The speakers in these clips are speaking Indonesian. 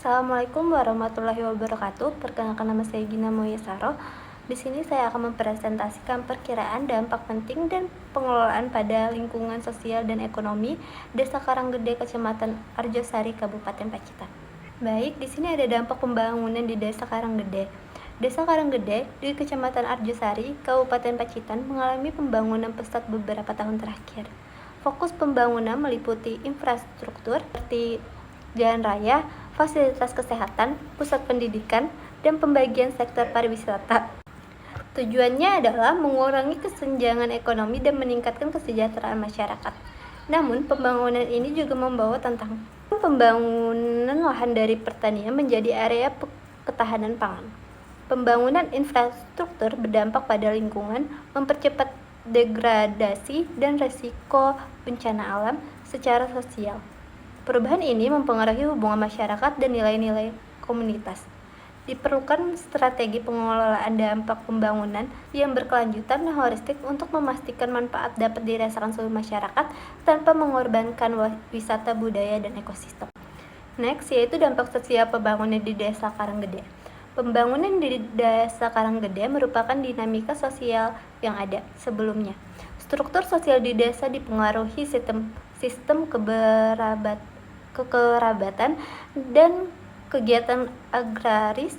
Assalamualaikum warahmatullahi wabarakatuh. Perkenalkan, nama saya Gina Moyesaro. Di sini saya akan mempresentasikan perkiraan dampak penting dan pengelolaan pada lingkungan sosial dan ekonomi Desa Karanggede, Kecamatan Arjosari, Kabupaten Pacitan. Baik, di sini ada dampak pembangunan di Desa Karanggede. Desa Karanggede di Kecamatan Arjosari, Kabupaten Pacitan mengalami pembangunan pesat beberapa tahun terakhir. Fokus pembangunan meliputi infrastruktur seperti jalan raya, fasilitas kesehatan, pusat pendidikan, dan pembagian sektor pariwisata. Tujuannya adalah mengurangi kesenjangan ekonomi dan meningkatkan kesejahteraan masyarakat. Namun, pembangunan ini juga membawa tantangan. Pembangunan lahan dari pertanian menjadi area ketahanan pangan. Pembangunan infrastruktur berdampak pada lingkungan, mempercepat degradasi dan risiko bencana alam secara sosial. Perubahan ini mempengaruhi hubungan masyarakat dan nilai-nilai komunitas. Diperlukan strategi pengelolaan dampak pembangunan yang berkelanjutan dan holistik untuk memastikan manfaat dapat dirasakan seluruh masyarakat tanpa mengorbankan wisata budaya dan ekosistem. Next, yaitu dampak sosial pembangunan di Desa Karanggede. Pembangunan di Desa Karanggede merupakan dinamika sosial yang ada sebelumnya. Struktur sosial di desa dipengaruhi sistem kekerabatan dan kegiatan agraris.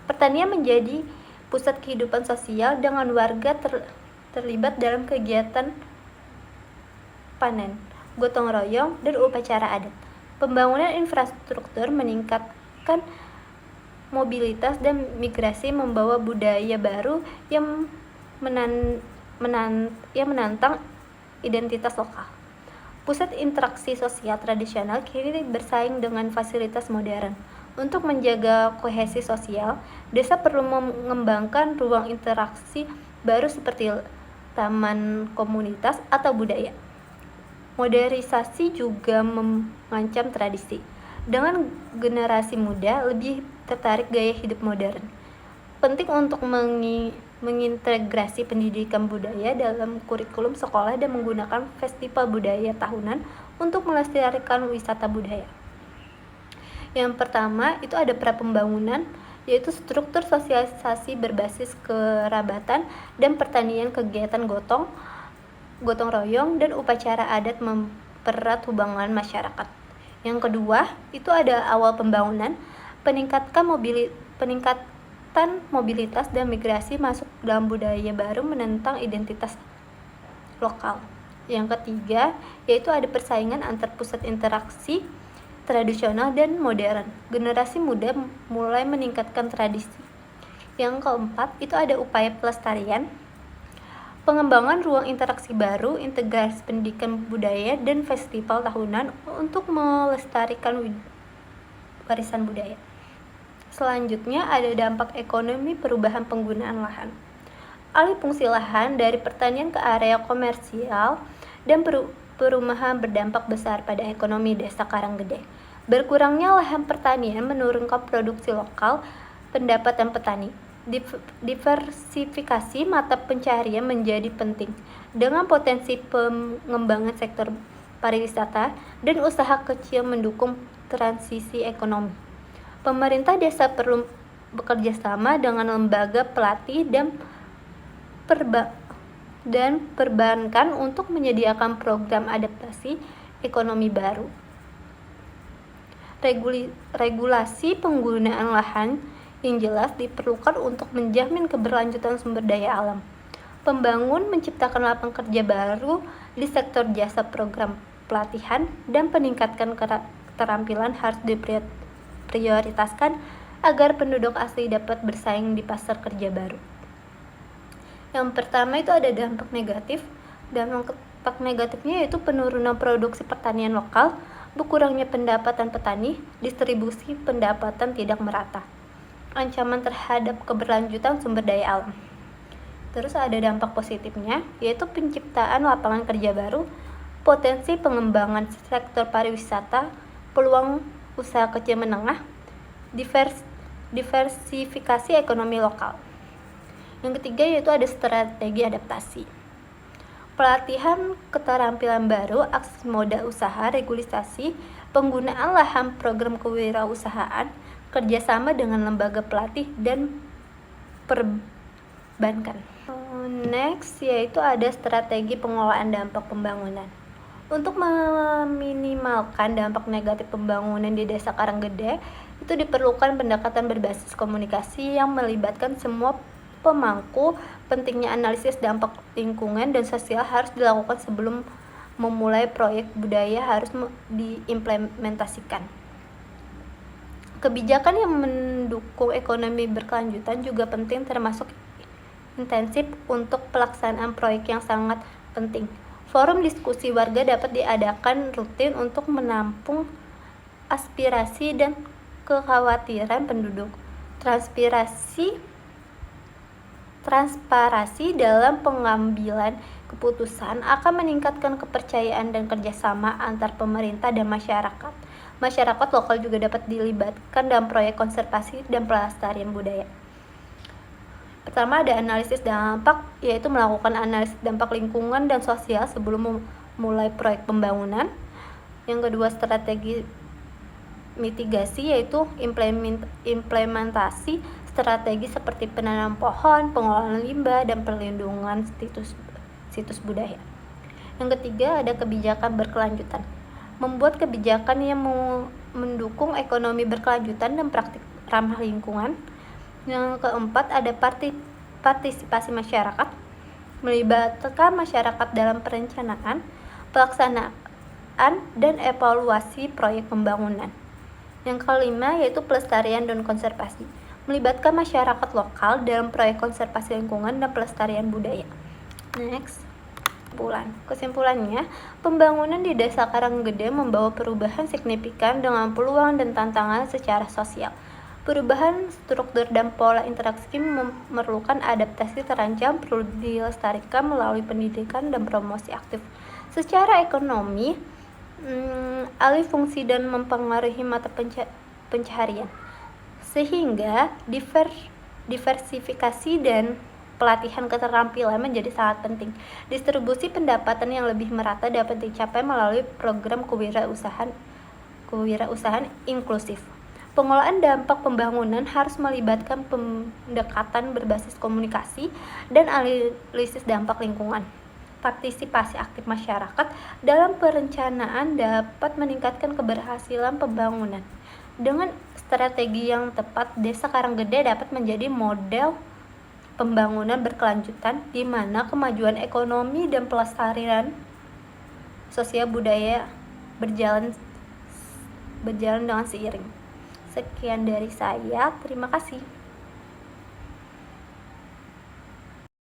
Pertanian menjadi pusat kehidupan sosial dengan warga terlibat dalam kegiatan panen, gotong royong, dan upacara adat. Pembangunan infrastruktur meningkatkan mobilitas dan migrasi, membawa budaya baru yang menantang identitas lokal. Pusat interaksi sosial tradisional kini bersaing dengan fasilitas modern. Untuk menjaga kohesi sosial, desa perlu mengembangkan ruang interaksi baru seperti taman komunitas atau budaya. Modernisasi juga mengancam tradisi, dengan generasi muda lebih tertarik gaya hidup modern. Penting untuk mengintegrasi pendidikan budaya dalam kurikulum sekolah dan menggunakan festival budaya tahunan untuk melestarikan wisata budaya. Yang pertama itu ada pra-pembangunan, yaitu struktur sosialisasi berbasis kerabatan dan pertanian, kegiatan gotong royong, dan upacara adat mempererat hubungan masyarakat. Yang kedua itu ada awal pembangunan, peningkatan mobilitas dan migrasi masuk dalam budaya baru menentang identitas lokal. Yang ketiga, yaitu ada persaingan antar pusat interaksi tradisional dan modern. Generasi muda mulai meningkatkan tradisi. Yang keempat, itu ada upaya pelestarian, pengembangan ruang interaksi baru, integrasi pendidikan budaya, dan festival tahunan untuk melestarikan warisan budaya. Selanjutnya ada dampak ekonomi perubahan penggunaan lahan. Alih fungsi lahan dari pertanian ke area komersial dan perumahan berdampak besar pada ekonomi Desa Karanggede. Berkurangnya lahan pertanian menurunkan produksi lokal, pendapatan petani. Diversifikasi mata pencaharian menjadi penting dengan potensi pengembangan sektor pariwisata dan usaha kecil mendukung transisi ekonomi. Pemerintah desa perlu bekerja sama dengan lembaga pelatih dan perbankan untuk menyediakan program adaptasi ekonomi baru. Regulasi penggunaan lahan yang jelas diperlukan untuk menjamin keberlanjutan sumber daya alam. Pembangun menciptakan lapangan kerja baru di sektor jasa, program pelatihan, dan peningkatan keterampilan harus diprioritaskan agar penduduk asli dapat bersaing di pasar kerja baru. Yang pertama itu ada dampak negatif. Dampak negatifnya yaitu penurunan produksi pertanian lokal, berkurangnya pendapatan petani, distribusi pendapatan tidak merata, ancaman terhadap keberlanjutan sumber daya alam. Terus ada dampak positifnya, yaitu penciptaan lapangan kerja baru, potensi pengembangan sektor pariwisata, peluang usaha kecil menengah, diversifikasi ekonomi lokal. Yang ketiga yaitu ada strategi adaptasi. Pelatihan keterampilan baru, akses modal usaha, regulasi, penggunaan lahan program kewirausahaan, kerjasama dengan lembaga pelatih dan perbankan. Next, yaitu ada strategi pengelolaan dampak pembangunan. Untuk meminimalkan dampak negatif pembangunan di Desa Karanggede, itu diperlukan pendekatan berbasis komunikasi yang melibatkan semua pemangku. Pentingnya analisis dampak lingkungan dan sosial harus dilakukan sebelum memulai proyek budaya harus diimplementasikan. Kebijakan yang mendukung ekonomi berkelanjutan juga penting, termasuk intensif untuk pelaksanaan proyek yang sangat penting. Forum diskusi warga dapat diadakan rutin untuk menampung aspirasi dan kekhawatiran penduduk. Transparansi dalam pengambilan keputusan akan meningkatkan kepercayaan dan kerjasama antar pemerintah dan masyarakat. Masyarakat lokal juga dapat dilibatkan dalam proyek konservasi dan pelestarian budaya. Pertama, ada analisis dampak, yaitu melakukan analisis dampak lingkungan dan sosial sebelum memulai proyek pembangunan. Yang kedua, strategi mitigasi, yaitu implementasi strategi seperti penanam pohon, pengelolaan limbah, dan perlindungan situs budaya. Yang ketiga, ada kebijakan berkelanjutan, membuat kebijakan yang mendukung ekonomi berkelanjutan dan praktik ramah lingkungan. Yang keempat, ada partisipasi masyarakat, melibatkan masyarakat dalam perencanaan, pelaksanaan, dan evaluasi proyek pembangunan. Yang kelima, yaitu pelestarian dan konservasi, melibatkan masyarakat lokal dalam proyek konservasi lingkungan dan pelestarian budaya. Next, kesimpulannya, pembangunan di Desa Karanggede membawa perubahan signifikan dengan peluang dan tantangan secara sosial. Perubahan struktur dan pola interaksi memerlukan adaptasi terancam, perlu dilestarikan melalui pendidikan dan promosi aktif. Secara ekonomi, alih fungsi dan mempengaruhi mata pencaharian, sehingga diversifikasi dan pelatihan keterampilan menjadi sangat penting. Distribusi pendapatan yang lebih merata dapat dicapai melalui program kewirausahaan inklusif. Pengelolaan dampak pembangunan harus melibatkan pendekatan berbasis komunikasi dan analisis dampak lingkungan. Partisipasi aktif masyarakat dalam perencanaan dapat meningkatkan keberhasilan pembangunan. Dengan strategi yang tepat, Desa Karanggede dapat menjadi model pembangunan berkelanjutan di mana kemajuan ekonomi dan pelestarian sosial budaya berjalan dengan seiring. Sekian dari saya, terima kasih.